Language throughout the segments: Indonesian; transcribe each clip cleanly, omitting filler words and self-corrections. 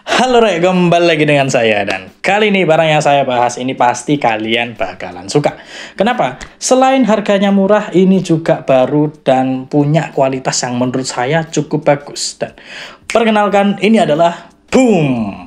Halo Rek, kembali lagi dengan saya. Dan kali ini barang yang saya bahas ini pasti kalian bakalan suka. Kenapa? Selain harganya murah, ini juga baru dan punya kualitas yang menurut saya cukup bagus. Dan perkenalkan, ini adalah boom!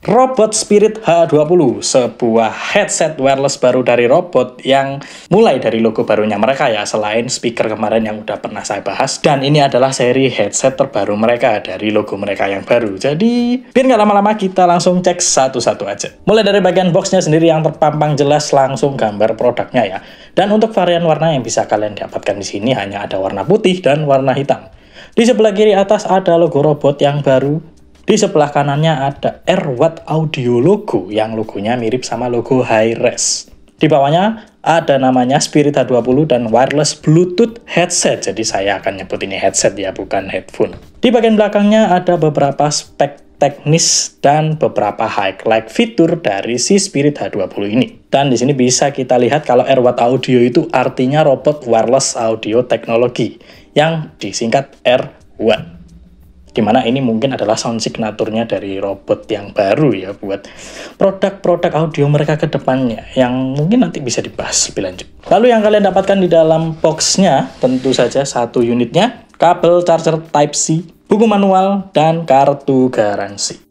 Robot Spirit H20, sebuah headset wireless baru dari Robot yang mulai dari logo barunya mereka ya, selain speaker kemarin yang udah pernah saya bahas. Dan ini adalah seri headset terbaru mereka dari logo mereka yang baru. Jadi, biar nggak lama-lama kita langsung cek satu-satu aja. Mulai dari bagian boxnya sendiri yang terpampang jelas langsung gambar produknya ya. Dan untuk varian warna yang bisa kalian dapatkan di sini hanya ada warna putih dan warna hitam. Di sebelah kiri atas ada logo Robot yang baru. Di sebelah kanannya ada AirWatt Audio logo yang logonya mirip sama logo Hi-Res. Di bawahnya ada namanya Spirit H20 dan wireless Bluetooth headset. Jadi saya akan nyebut ini headset ya, bukan headphone. Di bagian belakangnya ada beberapa spek teknis dan beberapa highlight fitur dari si Spirit H20 ini. Dan di sini bisa kita lihat kalau AirWatt Audio itu artinya Robot Wireless Audio Technology yang disingkat AirWatt. Dimana ini mungkin adalah sound signaturnya dari Robot yang baru ya buat produk-produk audio mereka ke depannya yang mungkin nanti bisa dibahas lebih lanjut. Lalu yang kalian dapatkan di dalam boxnya tentu saja satu unitnya, kabel charger Type-C, buku manual, dan kartu garansi.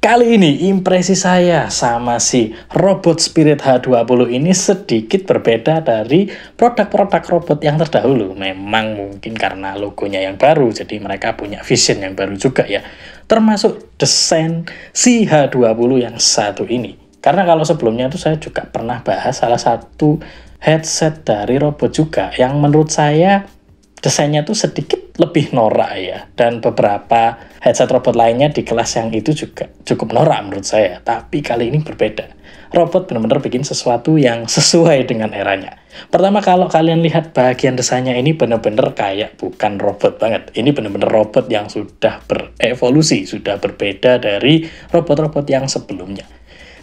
Kali ini impresi saya sama si Robot Spirit H20 ini sedikit berbeda dari produk-produk robot yang terdahulu. Memang mungkin karena logonya yang baru, jadi mereka punya vision yang baru juga ya. Termasuk desain si H20 yang satu ini. Karena kalau sebelumnya itu saya juga pernah bahas salah satu headset dari robot juga yang menurut saya desainnya tuh sedikit lebih norak ya, dan beberapa headset robot lainnya di kelas yang itu juga cukup norak menurut saya. Tapi kali ini berbeda. Robot benar-benar bikin sesuatu yang sesuai dengan eranya. Pertama, kalau kalian lihat bagian desainnya ini benar-benar kayak bukan robot banget. Ini benar-benar robot yang sudah berevolusi, sudah berbeda dari robot-robot yang sebelumnya.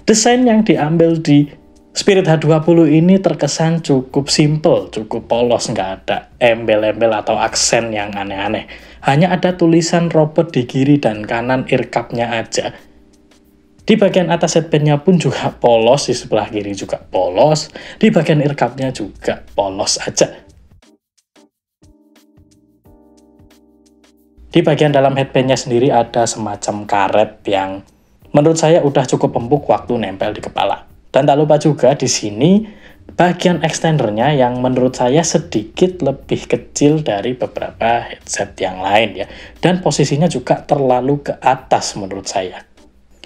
Desain yang diambil di Spirit H20 ini terkesan cukup simple, cukup polos, nggak ada embel-embel atau aksen yang aneh-aneh. Hanya ada tulisan robot di kiri dan kanan earcap-nya aja. Di bagian atas headband-nya pun juga polos, di sebelah kiri juga polos, di bagian earcap-nya juga polos aja. Di bagian dalam headband-nya sendiri ada semacam karet yang menurut saya udah cukup empuk waktu nempel di kepala. Dan tak lupa juga di sini bagian extendernya yang menurut saya sedikit lebih kecil dari beberapa headset yang lain ya. Dan posisinya juga terlalu ke atas menurut saya.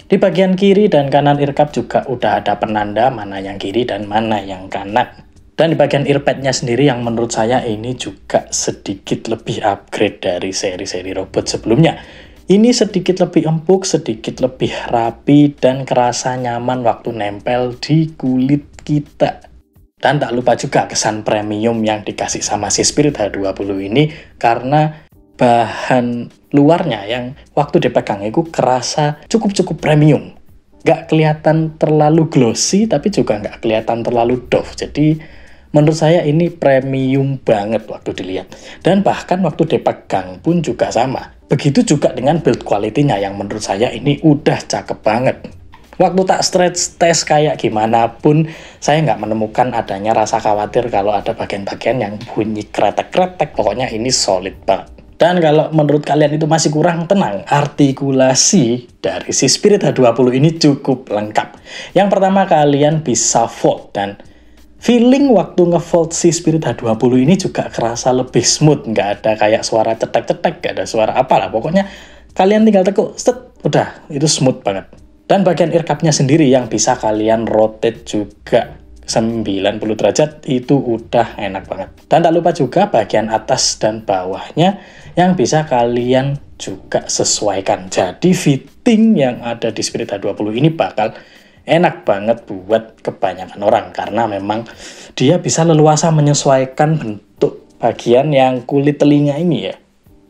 Di bagian kiri dan kanan earcap juga udah ada penanda mana yang kiri dan mana yang kanan. Dan di bagian earpad-nya sendiri yang menurut saya ini juga sedikit lebih upgrade dari seri-seri robot sebelumnya. Ini sedikit lebih empuk, sedikit lebih rapi, dan kerasa nyaman waktu nempel di kulit kita. Dan tak lupa juga kesan premium yang dikasih sama si Spirit H20 ini, karena bahan luarnya yang waktu dipegang itu kerasa cukup-cukup premium. Nggak kelihatan terlalu glossy, tapi juga nggak kelihatan terlalu doff. Jadi menurut saya ini premium banget waktu dilihat. Dan bahkan waktu dipegang pun juga sama. Begitu juga dengan build quality-nya yang menurut saya ini udah cakep banget. Waktu tak stretch test kayak gimana pun, saya nggak menemukan adanya rasa khawatir kalau ada bagian-bagian yang bunyi kretek-kretek. Pokoknya ini solid banget. Dan kalau menurut kalian itu masih kurang, tenang. Artikulasi dari si Spirit H20 ini cukup lengkap. Yang pertama, kalian bisa fold, dan feeling waktu ngefold si Spirit H20 ini juga kerasa lebih smooth. Nggak ada kayak suara cetek-cetek, nggak ada suara apalah. Pokoknya kalian tinggal tekuk, set, udah, itu smooth banget. Dan bagian earcap-nya sendiri yang bisa kalian rotate juga 90 derajat, itu udah enak banget. Dan tak lupa juga bagian atas dan bawahnya yang bisa kalian juga sesuaikan. Jadi fitting yang ada di Spirit H20 ini bakal enak banget buat kebanyakan orang, karena memang dia bisa leluasa menyesuaikan bentuk bagian yang kulit telinga ini ya.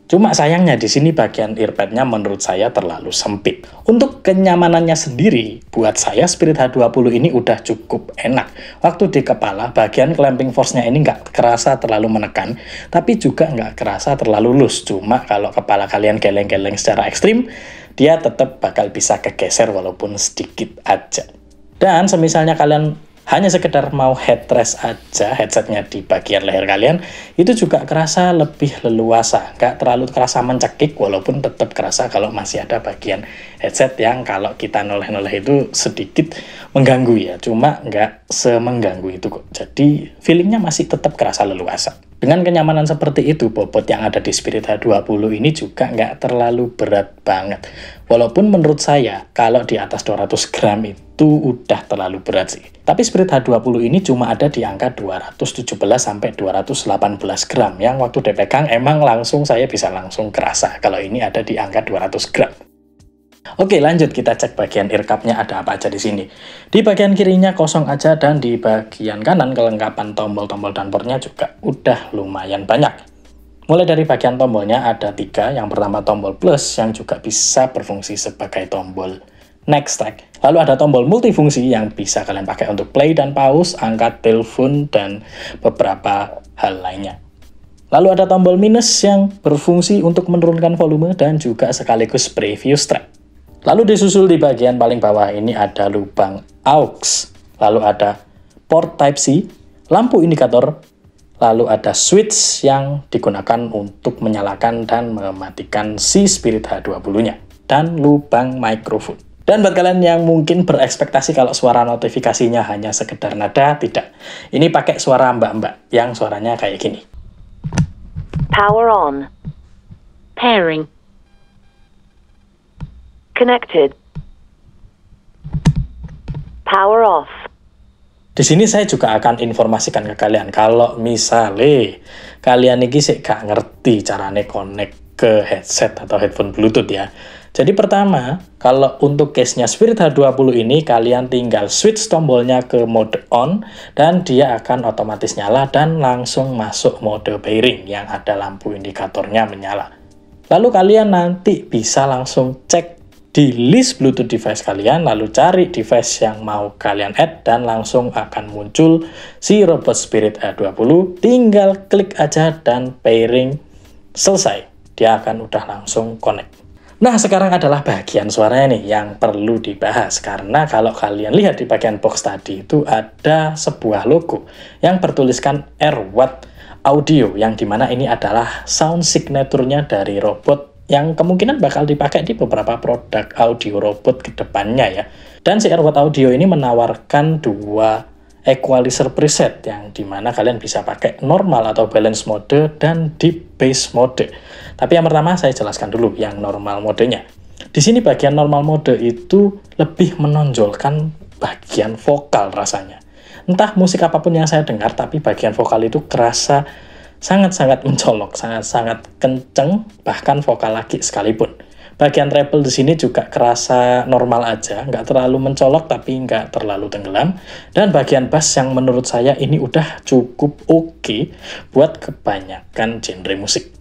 Cuma sayangnya di sini bagian earpad-nya menurut saya terlalu sempit. Untuk kenyamanannya sendiri, buat saya Spirit H20 ini udah cukup enak. Waktu di kepala, bagian clamping force-nya ini nggak kerasa terlalu menekan, tapi juga nggak kerasa terlalu loose. Cuma kalau kepala kalian geleng-geleng secara ekstrim, dia tetap bakal bisa kegeser walaupun sedikit aja. Dan semisalnya kalian hanya sekedar mau headrest aja, headsetnya di bagian leher kalian, itu juga kerasa lebih leluasa, nggak terlalu kerasa mencekik, walaupun tetap kerasa kalau masih ada bagian headset yang kalau kita noleh-noleh itu sedikit mengganggu ya, cuma nggak semengganggu itu kok. Jadi feelingnya masih tetap kerasa leluasa. Dengan kenyamanan seperti itu, bobot yang ada di Spirit H20 ini juga nggak terlalu berat banget. Walaupun menurut saya, kalau di atas 200 gram itu udah terlalu berat sih. Tapi Spirit H20 ini cuma ada di angka 217-218 gram, yang waktu dipegang emang saya bisa langsung kerasa kalau ini ada di angka 200 gram. Oke, lanjut kita cek bagian ear cup-nya ada apa aja di sini. Di bagian kirinya kosong aja, dan di bagian kanan kelengkapan tombol-tombol dan portnya juga udah lumayan banyak. Mulai dari bagian tombolnya ada 3, yang pertama tombol plus yang juga bisa berfungsi sebagai tombol next track. Lalu ada tombol multifungsi yang bisa kalian pakai untuk play dan pause, angkat telepon, dan beberapa hal lainnya. Lalu ada tombol minus yang berfungsi untuk menurunkan volume dan juga sekaligus preview track. Lalu disusul di bagian paling bawah ini ada lubang aux, lalu ada port Type-C, lampu indikator, lalu ada switch yang digunakan untuk menyalakan dan mematikan si Spirit H20-nya, dan lubang mikrofon. Dan buat kalian yang mungkin berekspektasi kalau suara notifikasinya hanya sekedar nada, tidak. Ini pakai suara mbak-mbak yang suaranya kayak gini. Power on. Pairing. Connected. Power off. Di sini saya juga akan informasikan ke kalian kalau misalnya kalian ini sih gak ngerti carane connect ke headset atau headphone Bluetooth ya. Jadi pertama, kalau untuk case-nya Spirit H20 ini kalian tinggal switch tombolnya ke mode on dan dia akan otomatis nyala dan langsung masuk mode pairing yang ada lampu indikatornya menyala. Lalu kalian nanti bisa langsung cek di list Bluetooth device kalian, lalu cari device yang mau kalian add dan langsung akan muncul si robot Spirit H20. Tinggal klik aja dan pairing selesai. Dia akan udah langsung connect. Nah, sekarang adalah bagian suaranya nih yang perlu dibahas, karena kalau kalian lihat di bagian box tadi itu ada sebuah logo yang bertuliskan AirWatt Audio, yang dimana ini adalah sound signature-nya dari robot yang kemungkinan bakal dipakai di beberapa produk audio robot ke depannya ya. Dan si AirWatt Audio ini menawarkan 2 equalizer preset yang dimana kalian bisa pakai normal atau balance mode dan deep bass mode. Tapi yang pertama saya jelaskan dulu yang normal modenya. Di sini bagian normal mode itu lebih menonjolkan bagian vokal rasanya. Entah musik apapun yang saya dengar, tapi bagian vokal itu kerasa sangat-sangat mencolok, sangat-sangat kenceng, bahkan vokal lagi sekalipun. Bagian treble di sini juga kerasa normal aja, nggak terlalu mencolok tapi nggak terlalu tenggelam. Dan bagian bass yang menurut saya ini udah cukup oke buat kebanyakan genre musik.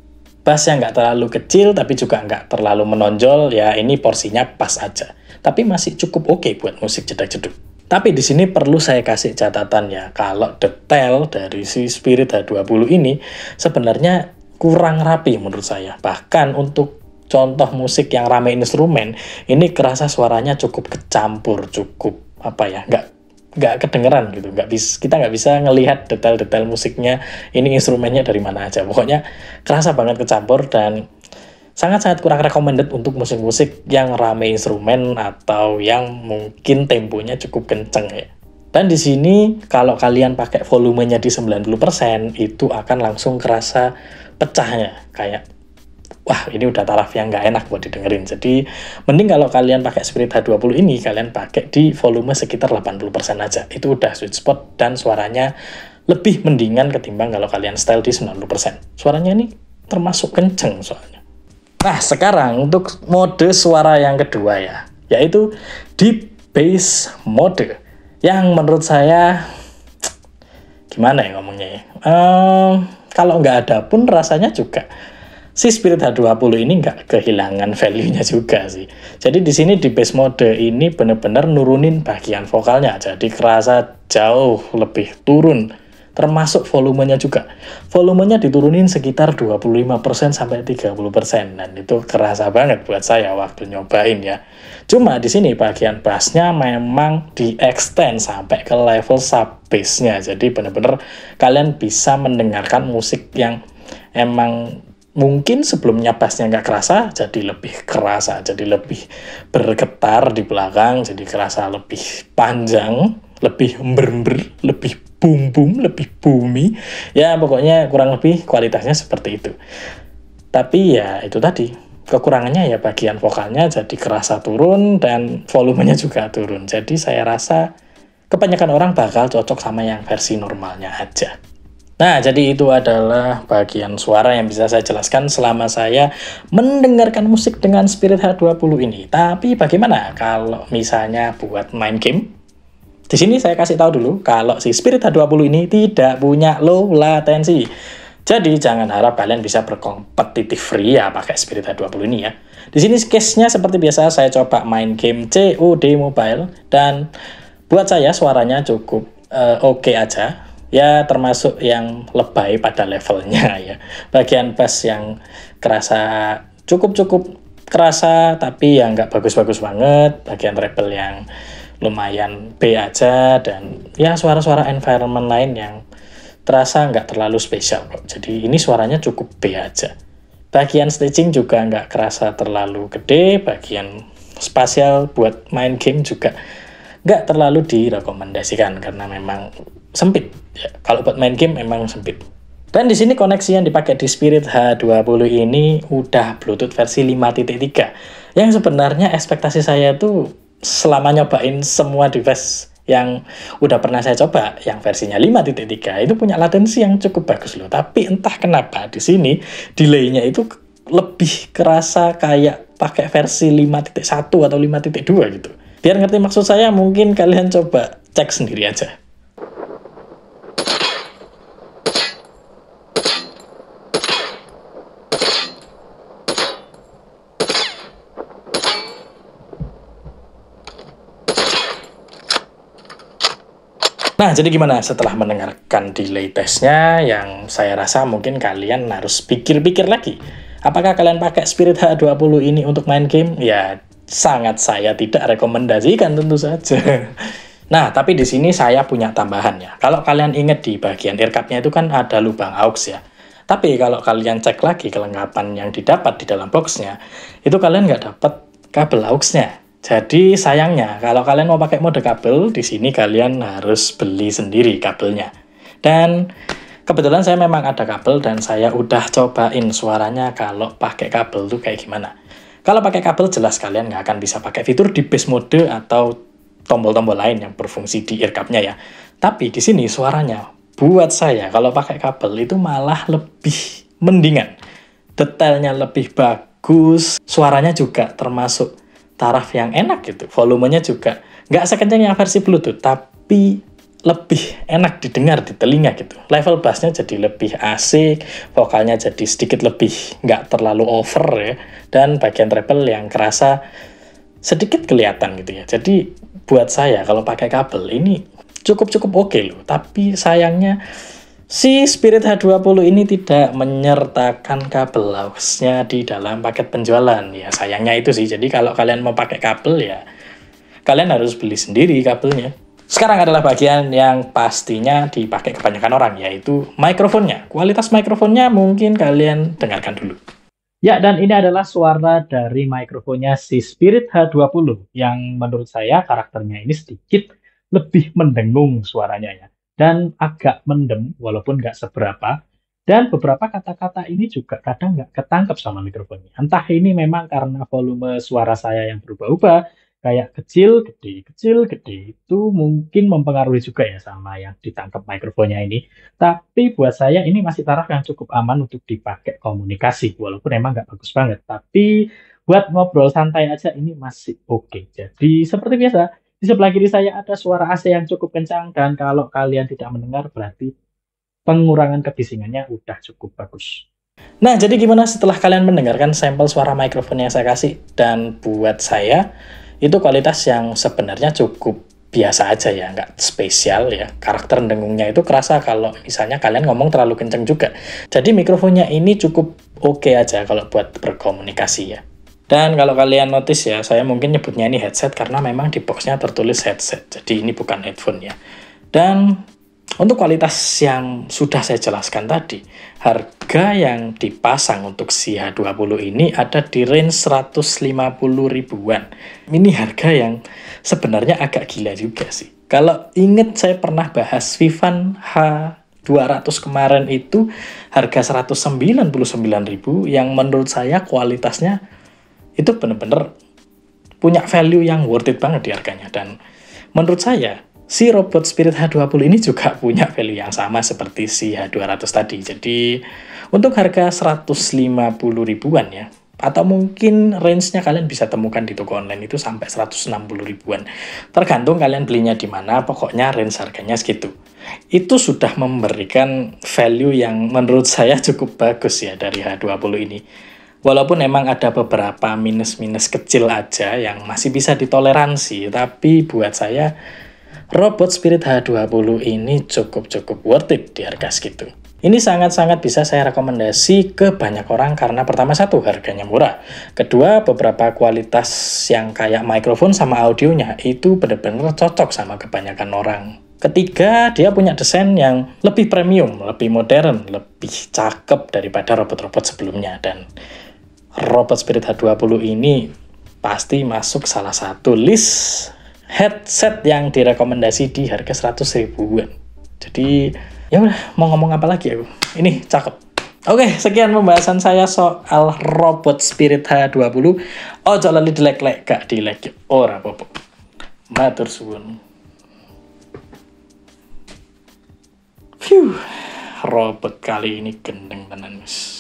Bass yang nggak terlalu kecil tapi juga nggak terlalu menonjol, ya ini porsinya pas aja. Tapi masih cukup oke buat musik jedak-jeduk. Tapi di sini perlu saya kasih catatan ya, kalau detail dari si Spirit H20 ini sebenarnya kurang rapi menurut saya. Bahkan untuk contoh musik yang rame instrumen, ini kerasa suaranya cukup kecampur, cukup apa ya, nggak kedengeran gitu, kita nggak bisa ngelihat detail-detail musiknya, ini instrumennya dari mana aja. Pokoknya kerasa banget kecampur dan sangat-sangat kurang recommended untuk musik-musik yang rame instrumen atau yang mungkin temponya cukup kenceng ya. Dan di sini kalau kalian pakai volumenya di 90%, itu akan langsung kerasa pecahnya. Kayak, wah ini udah taraf yang nggak enak buat didengerin. Jadi mending kalau kalian pakai Spirit H20 ini, kalian pakai di volume sekitar 80% aja. Itu udah sweet spot dan suaranya lebih mendingan ketimbang kalau kalian style di 90%. Suaranya ini termasuk kenceng soalnya. Nah, sekarang untuk mode suara yang kedua ya, yaitu deep bass mode. Yang menurut saya, gimana ya ngomongnya ya? Kalau nggak ada pun rasanya juga si Spirit H20 ini nggak kehilangan value-nya juga sih. Jadi di sini di bass mode ini benar-benar nurunin bagian vokalnya, jadi kerasa jauh lebih turun termasuk volumenya juga. Volumenya diturunin sekitar 25% sampai 30%, dan itu kerasa banget buat saya waktu nyobain ya. Cuma di sini bagian bassnya memang di-extend sampai ke level sub-bassnya, jadi bener-bener kalian bisa mendengarkan musik yang emang mungkin sebelumnya bassnya nggak kerasa, jadi lebih kerasa, jadi lebih bergetar di belakang, jadi kerasa lebih panjang, lebih ember-ember, lebih boom-boom, lebih boomy. Ya pokoknya kurang lebih kualitasnya seperti itu. Tapi ya itu tadi, kekurangannya ya bagian vokalnya jadi kerasa turun dan volumenya juga turun. Jadi saya rasa kebanyakan orang bakal cocok sama yang versi normalnya aja. Nah, jadi itu adalah bagian suara yang bisa saya jelaskan selama saya mendengarkan musik dengan Spirit H20 ini. Tapi bagaimana kalau misalnya buat main game? Di sini saya kasih tahu dulu kalau si Spirit H20 ini tidak punya low latency. Jadi jangan harap kalian bisa berkompetitif free ya pakai Spirit H20 ini ya. Di sini case-nya seperti biasa, saya coba main game COD Mobile dan buat saya suaranya cukup oke aja. Ya termasuk yang lebay pada levelnya ya. Bagian bass yang kerasa cukup kerasa, tapi ya nggak bagus-bagus banget. Bagian treble yang lumayan B aja, dan ya suara-suara environment lain yang terasa nggak terlalu spesial kok. Jadi ini suaranya cukup B aja. Bagian staging juga nggak kerasa terlalu gede. Bagian spasial buat main game juga nggak terlalu direkomendasikan karena memang sempit. Ya, kalau buat main game memang sempit. Dan di sini koneksi yang dipakai di Spirit H20 ini udah Bluetooth versi 5.3. Yang sebenarnya ekspektasi saya tuh selama nyobain semua device yang udah pernah saya coba, yang versinya 5.3 itu punya latensi yang cukup bagus loh. Tapi entah kenapa di sini delay-nya itu lebih kerasa kayak pakai versi 5.1 atau 5.2 gitu. Biar ngerti maksud saya, mungkin kalian coba cek sendiri aja. Nah, jadi gimana setelah mendengarkan delay testnya, yang saya rasa mungkin kalian harus pikir-pikir lagi. Apakah kalian pakai Spirit H20 ini untuk main game? Ya, sangat saya tidak rekomendasikan tentu saja. Nah, tapi di sini saya punya tambahan ya. Kalau kalian ingat di bagian earcap-nya itu kan ada lubang aux ya. Tapi kalau kalian cek lagi kelengkapan yang didapat di dalam boxnya, itu kalian nggak dapat kabel aux-nya. Jadi sayangnya kalau kalian mau pakai mode kabel, di sini kalian harus beli sendiri kabelnya. Dan kebetulan saya memang ada kabel dan saya udah cobain suaranya kalau pakai kabel tuh kayak gimana. Kalau pakai kabel jelas kalian nggak akan bisa pakai fitur di bass mode atau tombol-tombol lain yang berfungsi di earcap-nya ya. Tapi di sini suaranya buat saya kalau pakai kabel itu malah lebih mendingan. Detailnya lebih bagus, suaranya juga termasuk taraf yang enak gitu, volumenya juga nggak sekencang yang versi Bluetooth, tapi lebih enak didengar di telinga gitu. Level bassnya jadi lebih asik, vokalnya jadi sedikit lebih nggak terlalu over ya, dan bagian treble yang kerasa sedikit kelihatan gitu ya. Jadi buat saya kalau pakai kabel ini cukup oke loh, tapi sayangnya si Spirit H20 ini tidak menyertakan kabel aux-nya di dalam paket penjualan. Ya sayangnya itu sih. Jadi kalau kalian mau pakai kabel ya kalian harus beli sendiri kabelnya. Sekarang adalah bagian yang pastinya dipakai kebanyakan orang, yaitu mikrofonnya. Kualitas mikrofonnya mungkin kalian dengarkan dulu. Ya, dan ini adalah suara dari mikrofonnya si Spirit H20 yang menurut saya karakternya ini sedikit lebih mendengung suaranya ya. Dan agak mendem walaupun nggak seberapa, dan beberapa kata-kata ini juga kadang nggak ketangkep sama mikrofonnya. Entah ini memang karena volume suara saya yang berubah-ubah, kayak kecil gede itu mungkin mempengaruhi juga ya sama yang ditangkap mikrofonnya ini. Tapi buat saya ini masih taraf yang cukup aman untuk dipakai komunikasi, walaupun emang nggak bagus banget, tapi buat ngobrol santai aja ini masih oke. Jadi seperti biasa, di sebelah kiri saya ada suara AC yang cukup kencang, dan kalau kalian tidak mendengar berarti pengurangan kebisingannya udah cukup bagus. Nah, jadi gimana setelah kalian mendengarkan sampel suara mikrofon yang saya kasih? Dan buat saya, itu kualitas yang sebenarnya cukup biasa aja ya, nggak spesial ya. Karakter dengungnya itu kerasa kalau misalnya kalian ngomong terlalu kenceng juga. Jadi mikrofonnya ini cukup oke aja kalau buat berkomunikasi ya. Dan kalau kalian notice ya, saya mungkin nyebutnya ini headset karena memang di boxnya tertulis headset. Jadi ini bukan headphone ya. Dan untuk kualitas yang sudah saya jelaskan tadi, harga yang dipasang untuk si H20 ini ada di range 150 ribuan. Ini harga yang sebenarnya agak gila juga sih. Kalau inget saya pernah bahas Vivan H200 kemarin itu harga 199.000 yang menurut saya kualitasnya itu bener-bener punya value yang worth it banget di harganya. Dan menurut saya si Robot Spirit H20 ini juga punya value yang sama seperti si H200 tadi. Jadi untuk harga 150 ribuan ya, atau mungkin range-nya kalian bisa temukan di toko online itu sampai 160 ribuan. Tergantung kalian belinya di mana, pokoknya range harganya segitu. Itu sudah memberikan value yang menurut saya cukup bagus ya dari H20 ini. Walaupun emang ada beberapa minus-minus kecil aja yang masih bisa ditoleransi, tapi buat saya Robot Spirit H20 ini cukup worth it di harga segitu. Ini sangat-sangat bisa saya rekomendasi ke banyak orang karena pertama, satu, harganya murah. Kedua, beberapa kualitas yang kayak mikrofon sama audionya itu benar-benar cocok sama kebanyakan orang. Ketiga, dia punya desain yang lebih premium, lebih modern, lebih cakep daripada robot-robot sebelumnya. Dan Robot Spirit H20 ini pasti masuk salah satu list headset yang direkomendasi di harga 100 ribuan. Jadi ya udah, mau ngomong apa lagi aku? Ini cakep. Oke, sekian pembahasan saya soal Robot Spirit H20. Ojo lali di-like, gak di-like ora apa-apa. Matur suwun. Robot kali ini gendeng tenan, Mas.